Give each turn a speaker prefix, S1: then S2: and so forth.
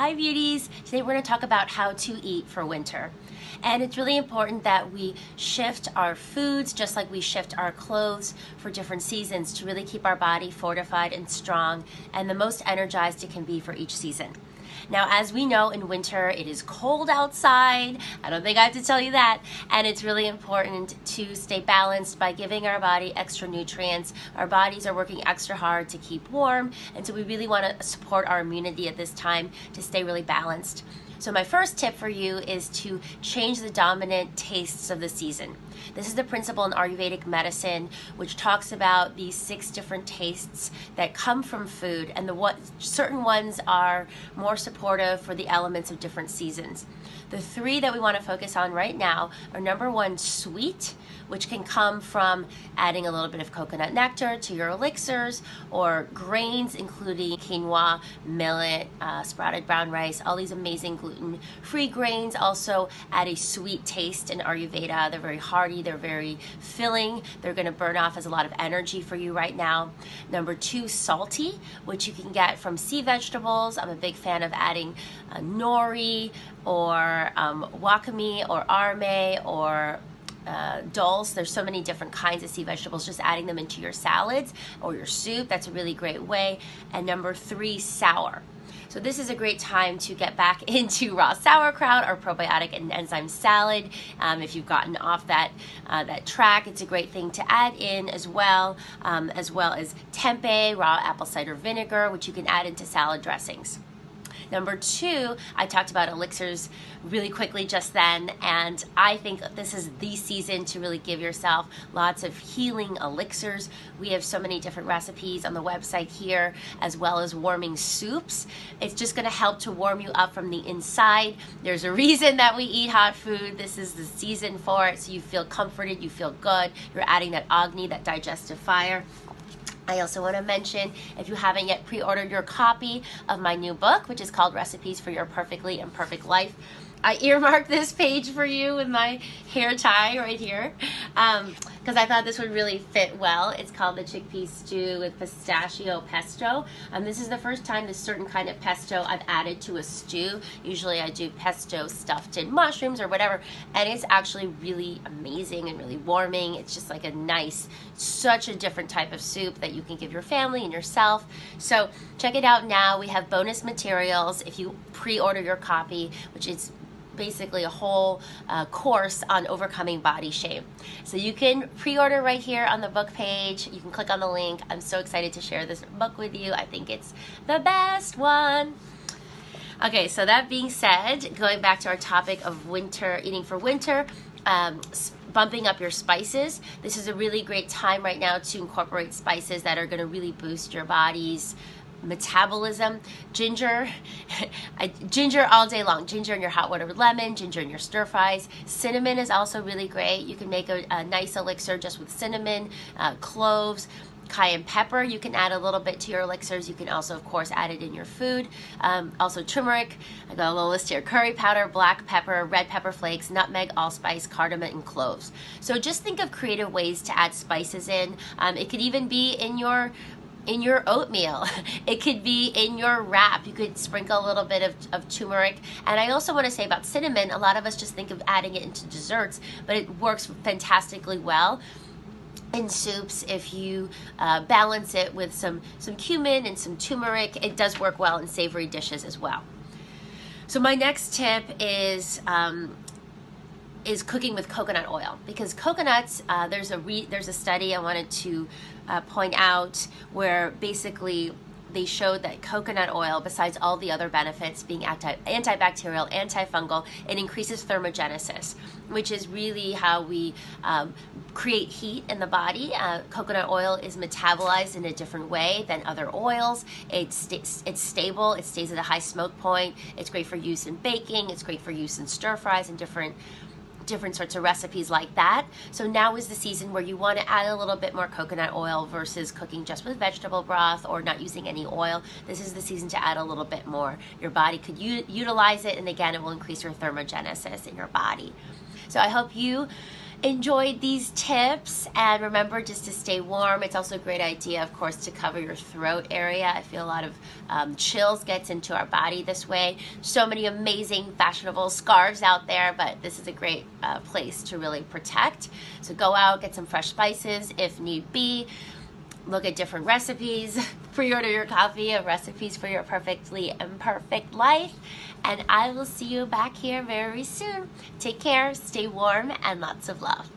S1: Hi beauties! Today we're going to talk about how to eat for winter. And it's really important that we shift our foods just like we shift our clothes for different seasons to really keep our body fortified and strong and the most energized it can be for each season. Now, as we know, in winter, it is cold outside. I don't think I have to tell you that. And it's really important to stay balanced by giving our body extra nutrients. Our bodies are working extra hard to keep warm. And so we really want to support our immunity at this time to stay really balanced. So my first tip for you is to change the dominant tastes of the season. This is the principle in Ayurvedic medicine, which talks about these 6 different tastes that come from food, and certain ones are more supportive for the elements of different seasons. The 3 that we want to focus on right now are number 1, sweet, which can come from adding a little bit of coconut nectar to your elixirs, or grains including quinoa, millet, sprouted brown rice, all these amazing gluten-free grains also add a sweet taste in Ayurveda. They're very hearty, they're very filling, they're going to burn off as a lot of energy for you right now. Number 2, salty, which you can get from sea vegetables. I'm a big fan of adding nori or wakame or arme or dulse. There's so many different kinds of sea vegetables. Just adding them into your salads or your soup, that's a really great way. And number 3, sour. So this is a great time to get back into raw sauerkraut or probiotic and enzyme salad. If you've gotten off that track, it's a great thing to add in as well as tempeh, raw apple cider vinegar, which you can add into salad dressings. Number 2, I talked about elixirs really quickly just then, and I think this is the season to really give yourself lots of healing elixirs. We have so many different recipes on the website here, as well as warming soups. It's just going to help to warm you up from the inside. There's a reason that we eat hot food. This is the season for it, so you feel comforted, you feel good. You're adding that agni, that digestive fire. I also want to mention, if you haven't yet pre-ordered your copy of my new book, which is called Recipes for Your Perfectly Imperfect Life, I earmarked this page for you with my hair tie right here because I thought this would really fit well. It's called the Chickpea Stew with Pistachio Pesto. This is the first time this certain kind of pesto I've added to a stew. Usually I do pesto stuffed in mushrooms or whatever, and it's actually really amazing and really warming. It's just like a nice, such a different type of soup that you can give your family and yourself. So check it out now. We have bonus materials if you pre-order your copy, which is basically a whole course on overcoming body shame. So you can pre-order right here on the book page. You can click on the link. I'm so excited to share this book with you. I think it's the best one. Okay, so that being said, going back to our topic of winter, eating for winter, bumping up your spices. This is a really great time right now to incorporate spices that are going to really boost your body's metabolism. Ginger, ginger all day long. Ginger in your hot water with lemon, ginger in your stir fries. Cinnamon is also really great. You can make a nice elixir just with cinnamon, cloves, cayenne pepper. You can add a little bit to your elixirs. You can also, of course, add it in your food. Also turmeric. I got a little list here. Curry powder, black pepper, red pepper flakes, nutmeg, allspice, cardamom, and cloves. So just think of creative ways to add spices in. It could even be in your oatmeal. It could be in your wrap. You could sprinkle a little bit of turmeric. And I also want to say about cinnamon, a lot of us just think of adding it into desserts, but it works fantastically well in soups. If you balance it with some cumin and some turmeric, it does work well in savory dishes as well. So my next tip is cooking with coconut oil, because coconuts, there's a study I wanted to point out where basically they showed that coconut oil, besides all the other benefits being antibacterial, antifungal, it increases thermogenesis, which is really how we create heat in the body. Coconut oil is metabolized in a different way than other oils. It's stable, it stays at a high smoke point. It's great for use in baking, it's great for use in stir fries and different sorts of recipes like that. So now is the season where you want to add a little bit more coconut oil versus cooking just with vegetable broth or not using any oil. This is the season to add a little bit more. Your body could utilize it, and again, it will increase your thermogenesis in your body. So I hope you enjoyed these tips, and remember just to stay warm. It's also a great idea, of course, to cover your throat area. I feel a lot of chills gets into our body this way. So many amazing fashionable scarves out there, but this is a great place to really protect. So go out, get some fresh spices if need be. Look at different recipes, pre-order your copy of Recipes for Your Perfectly Imperfect Life, and I will see you back here very soon. Take care, stay warm, and lots of love.